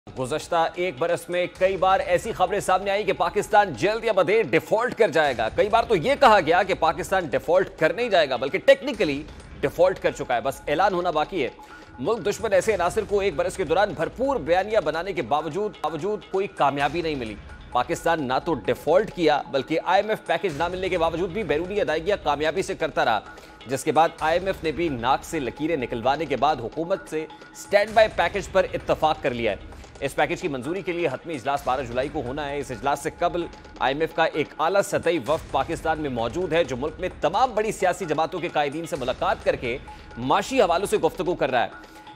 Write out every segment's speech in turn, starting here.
गुज़श्ता एक बरस में कई बार ऐसी खबरें सामने आई कि पाकिस्तान जल्द या बदेर डिफॉल्ट कर जाएगा। कई बार तो यह कहा गया कि पाकिस्तान डिफॉल्ट कर नहीं जाएगा बल्कि टेक्निकली डिफॉल्ट कर चुका है, बस ऐलान होना बाकी है। मुल्क दुश्मन ऐसे अनासिर को एक बरस के दौरान भरपूर बयानिया बनाने के बावजूद कोई कामयाबी नहीं मिली। पाकिस्तान ना तो डिफॉल्ट किया बल्कि IMF पैकेज ना मिलने के बावजूद भी बैरूनी अदायगियां कामयाबी से करता रहा, जिसके बाद IMF ने भी नाक से लकीरें निकलवाने के बाद हुकूमत से स्टैंड बाय पैकेज पर इत्तफाक कर लिया है। इस पैकेज की मंजूरी के लिए हतमी इजलास 12 जुलाई को होना है। इस इजलास से कबल IMF का एक आला सतही वफ्द पाकिस्तान में मौजूद है, जो मुल्क में तमाम बड़ी सियासी जमातों के कायदीन से मुलाकात करके माशी हवालों से गुफ्तगू कर रहा है।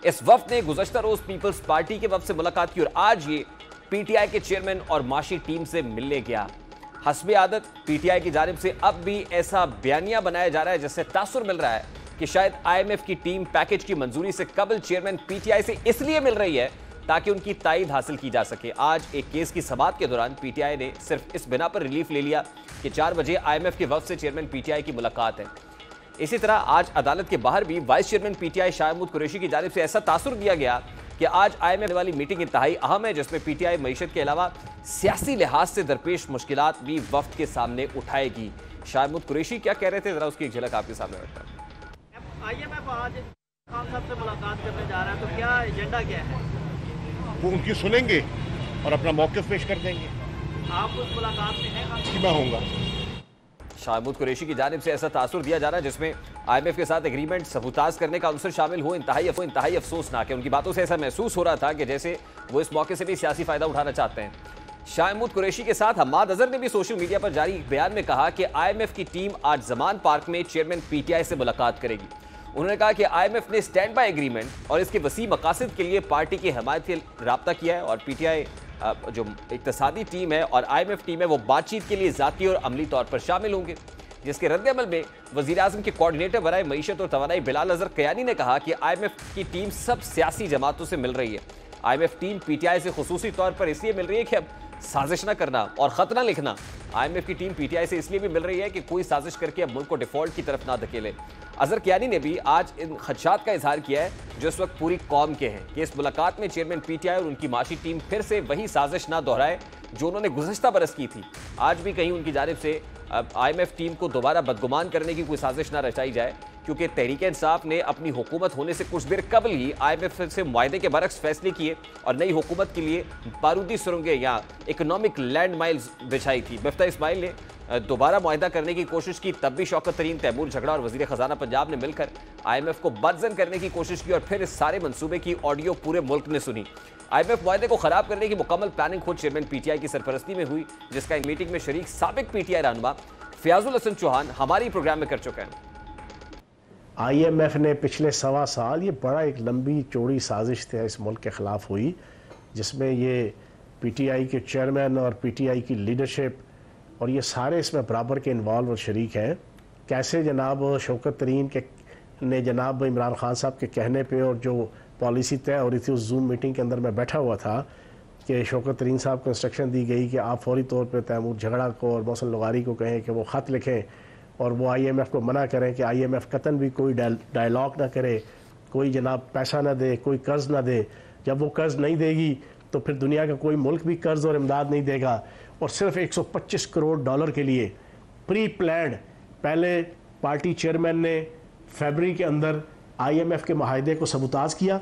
इस वफ्द ने गुज़श्ता रोज पीपल्स पार्टी के वफ्द से मुलाकात की और आज ये PTI के चेयरमैन और माशी टीम से मिलने गया। हस्बे आदत PTI की जानिब से अब भी ऐसा बयानिया बनाया जा रहा है जिससे तासुर मिल रहा है कि शायद IMF की टीम पैकेज की मंजूरी से कबल चेयरमैन PTI से इसलिए मिल रही है ताकि उनकी तायद हासिल की जा सके। आज एक केस की समाअत के दौरान PTI ने सिर्फ इस बिना पर रिलीफ ले लिया कि 4 बजे IMF के वफ्द से चेयरमैन PTI की मुलाकात है। इसी तरह आज अदालत के बाहर भी vice chairman PTI Shah Mahmood Qureshi की जानिब से ऐसा तासुर दिया गया कि आज IMF वाली मीटिंग इंतहाई अहम है, जिसमें PTI मईशत के अलावा सियासी लिहाज से दरपेश मुश्किलात भी वफ्द के सामने उठाएगी। शाह महमूद कुरैशी क्या कह रहे थे, जरा उसकी एक झलक आपके सामने रखता हूं। IMF आज खान साहब से मुलाकात करने जा रहा है, तो क्या एजेंडा क्या है? वो उनकी सुनेंगे और अपना मौक़िफ़ पेश कर देंगे। आप उस मुलाकात में हैं? मैं होऊंगा। शाह महमूद कुरैशी की जानिब से ऐसा तासुर दिया जा रहा है जिसमें IMF के साथ एग्रीमेंट सबूताज करने का अंसर शामिल हो। इंतहाई अफसोसनाक है। उनकी बातों से ऐसा महसूस हो रहा था कि जैसे वो इस मौके से भी सियासी फायदा उठाना चाहते हैं। शाह महमूद कुरैशी के साथ हम्माद अजहर ने भी सोशल मीडिया पर जारी एक बयान में कहा कि IMF की टीम आज जमान पार्क में चेयरमैन PTI से मुलाकात करेगी। उन्होंने कहा कि IMF ने स्टैंड बाय एग्रीमेंट और इसके वसी मकासद के लिए पार्टी की हिमायत के राब्ता किया है और PTI जो इक्तसादी टीम है और IMF टीम है वो बातचीत के लिए ज़ाती और अमली तौर पर शामिल होंगे, जिसके रद्द-ए-अमल में वज़ीर-ए-आज़म के कोऑर्डिनेटर बराए मईशत और तवानाई बिलाल अज़हर कयानी ने कहा कि IMF की टीम सब सियासी जमातों से मिल रही है। IMF टीम PTI से खुसूसी तौर पर इसलिए मिल रही है कि अब साजिश न करना और खत न लिखना। IMF की टीम PTI से इसलिए भी मिल रही है कि कोई साजिश करके अब मुल्क को डिफॉल्ट की तरफ ना धकेले। अजहर कियानी ने भी आज इन खदशात का इजहार किया है जो इस वक्त पूरी कौम के हैं कि इस मुलाकात में चेयरमैन PTI और उनकी माशी टीम फिर से वही साजिश ना दोहराए जो उन्होंने गुज़श्ता बरस की थी। आज भी कहीं उनकी जानिब से IMF टीम को दोबारा बदगुमान करने की कोई साजिश ना रचाई जाए, क्योंकि तहरीक-ए-इंसाफ ने अपनी हुकूमत होने से कुछ देर कबल ही IMF से मुआहदे के बरक्स फैसले किए और नई हुकूमत के लिए बारूदी सुरंगें या इकोनॉमिक लैंड माइल्स बिछाई थी। मुफ्ती इस्माइल ने दोबारा मुआहदा करने की कोशिश की, तब भी शौकत तरीन, तैमूर झगड़ा और वज़ीर ख़जाना पंजाब ने मिलकर IMF को बदज़न करने की कोशिश की और फिर इस सारे मनसूबे की ऑडियो पूरे मुल्क ने सुनी। IMF मुआहदे को ख़राब करने की मुकम्मल प्लानिंग खुद चेयरमैन PTI की सरपरस्ती में हुई, जिसका मीटिंग में शरीक साबिक PTI रहनुमा फयाजुल हसन चौहान हमारी प्रोग्राम में कर चुके हैं। IMF ने पिछले 1.25 साल ये बड़ा एक लंबी चौड़ी साजिश थे इस मुल्क के ख़िलाफ़ हुई, जिसमें ये PTI के चेयरमैन और PTI की लीडरशिप और ये सारे इसमें बराबर के इन्वॉल्व और शरीक हैं। कैसे जनाब शौकत तरीन के ने जनाब इमरान खान साहब के कहने पे और जो पॉलिसी तय हो रही थी उस जूम मीटिंग के अंदर मैं बैठा हुआ था कि शौकत तरीन साहब को इंस्ट्रक्शन दी गई कि आप फौरी तौर पर तैमूर झगड़ा को और मोहसिन लगारी को कहें कि वो ख़त लिखें और वो IMF को मना करें कि IMF कतन भी कोई डायलॉग ना करे, कोई जनाब पैसा ना दे, कोई कर्ज़ ना दे। जब वो कर्ज़ नहीं देगी तो फिर दुनिया का कोई मुल्क भी कर्ज़ और इमदाद नहीं देगा। और सिर्फ $125 करोड़ के लिए प्री प्लान्ड पहले पार्टी चेयरमैन ने फरवरी के अंदर IMF के माहदे को सबूताज किया।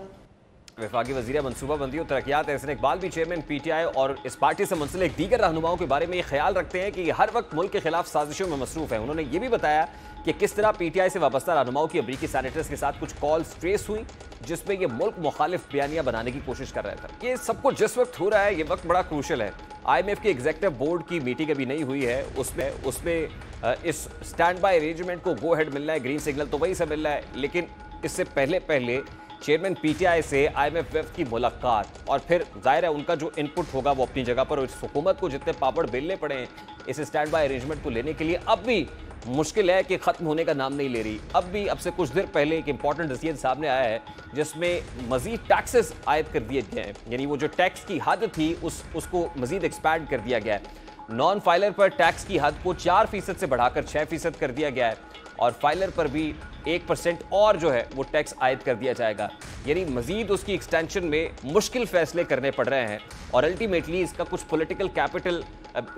वफाकी वज़ीर मनसूबाबंदी और तरक्यात एहसन इकबाल भी चेयरमैन PTI और इस पार्टी से मुंसलिक दीगर रहनुमाओं के बारे में ये ख्याल रखते हैं कि हर वक्त मुल्क के खिलाफ साजिशों में मसरूफ़ है। उन्होंने ये भी बताया कि किस तरह PTI से वाबस्ता रहनुमाओं की अमरीकी सैनेटर्स के साथ कुछ कॉल्स ट्रेस हुई जिसमें ये मुल्क मुखालिफ बयानिया बनाने की कोशिश कर रहा था। ये सब कुछ जिस वक्त हो रहा है ये वक्त बड़ा क्रूशल है। IMF के एग्जीक्यूटिव बोर्ड की मीटिंग अभी नहीं हुई है, उसमें इस स्टैंड बाय अरेंजमेंट को गो हेड मिलना है, ग्रीन सिग्नल तो वही से मिल रहा है, लेकिन इससे पहले चेयरमैन PTI से IMF वेफ की मुलाकात और फिर जाहिर है उनका जो इनपुट होगा वो अपनी जगह पर, और इस हुकूमत को जितने पापड़ बेलने पड़े हैं इस स्टैंड बाय अरेंजमेंट को लेने के लिए अब भी मुश्किल है कि ख़त्म होने का नाम नहीं ले रही। अब से कुछ देर पहले एक इंपॉर्टेंट डिसीजन सामने आया है जिसमें मजीद टैक्सेस आयद कर दिए गए हैं, यानी वो जो टैक्स की हद थी उसको मजीद एक्सपैंड कर दिया गया है। नॉन फाइलर पर टैक्स की हद को 4% से बढ़ाकर 6% कर दिया गया है और फाइलर पर भी 1% और जो है वो टैक्स आयद कर दिया जाएगा। यानी मजीद उसकी एक्सटेंशन में मुश्किल फैसले करने पड़ रहे हैं और अल्टीमेटली इसका कुछ पॉलिटिकल कैपिटल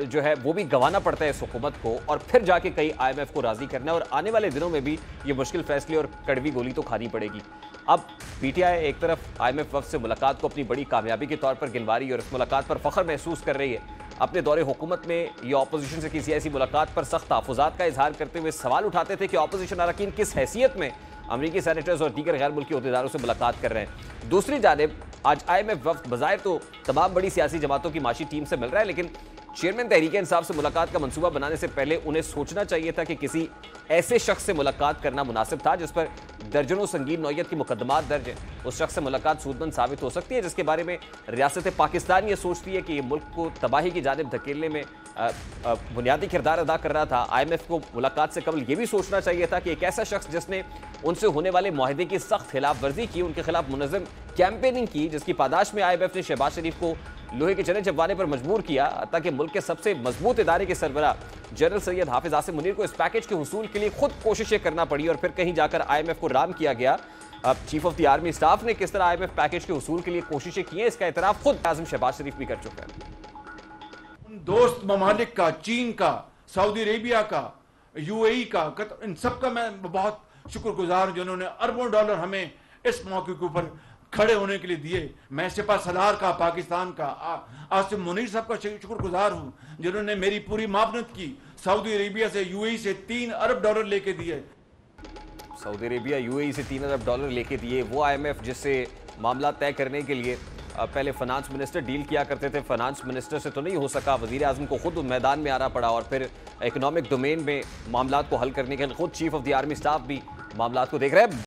जो है वो भी गंवाना पड़ता है इस हुकूमत को और फिर जाके कहीं IMF को राजी करना है और आने वाले दिनों में भी ये मुश्किल फैसले और कड़वी गोली तो खानी पड़ेगी। अब PTI एक तरफ IMF वफ्द से मुलाकात को अपनी बड़ी कामयाबी के तौर पर गिनवा रही है और इस मुलाकात पर फख्र महसूस कर रही है। अपने दौरे हुकूमत में ये ऑपोजिशन से किसी ऐसी मुलाकात पर सख्त तहफ़्फ़ुज़ात का इजहार करते हुए सवाल उठाते थे कि ऑपोजिशन अरकान किस हैसियत में अमरीकी सेनेटर्स और दीगर गैर मुल्की अहदेदारों से मुलाकात कर रहे हैं। दूसरी जानिब आज IMF वफ्द बज़ाहिर तो तमाम बड़ी सियासी जमातों की माशी टीम से मिल रहा है, लेकिन चेयरमैन तहरीक इंसाफ से मुलाकात का मंसूबा बनाने से पहले उन्हें सोचना चाहिए था कि किसी ऐसे शख्स से मुलाकात करना मुनासिब था जिस पर दर्जनों संगीन नौयत की मुकदमात दर्ज है। उस शख्स से मुलाकात सूदमंद साबित हो सकती है जिसके बारे में रियासत पाकिस्तान ये सोचती है कि ये मुल्क को तबाही की जानिब धकेलने में बुनियादी किरदार अदा कर रहा था। IMF को मुलाकात से कबल ये भी सोचना चाहिए था कि एक ऐसा शख्स जिसने उनसे होने वाले मुआहदे की सख्त खिलाफ वर्जी की, उनके खिलाफ मुनज़्ज़म कैंपेनिंग की, जिसकी पादाश में IMF ने शहबाज शरीफ को लोहे के चने चबवाने पर मजबूर किया ताकि मुल्क के सबसे मजबूत इदारे के सरबराह जनरल सैयद हाफिज आसिम मुनीर को इस पैकेज के हुसूल के लिए खुद कोशिशें करना पड़ी और फिर कहीं जाकर IMF को राम किया गया। अब chief of the army staff ने किस तरह IMF पैकेज के हुसूल के लिए कोशिशें की हैं, इसका एतराफ खुद आज़म शहबाज शरीफ भी कर चुका है। उन दोस्त ममालिक का, चीन का, सऊदी अरेबिया का, UAE का, इन सब का मैं बहुत शुक्रगुजार हूं जिन्होंने अरबों डॉलर हमें इस मौके के ऊपर खड़े होने के लिए दिए। मैं सिपा सलार का, पाकिस्तान का, आसिम मुनीर साहब का शुक्रगुजार हूं जिन्होंने मेरी पूरी मावनत की। सऊदी अरेबिया से, UAE से 3 अरब डॉलर लेके दिए। सऊदी अरेबिया UAE से 3 अरब डॉलर लेके दिए। वो IMF जिससे मामला तय करने के लिए पहले फाइनेंस मिनिस्टर डील किया करते थे, फाइनेंस मिनिस्टर से तो नहीं हो सका, वजीर आजम को खुद मैदान में आना पड़ा और फिर इकोनॉमिक डोमेन में मामला को हल करने के लिए खुद chief of the army staff भी मामला को देख रहे हैं।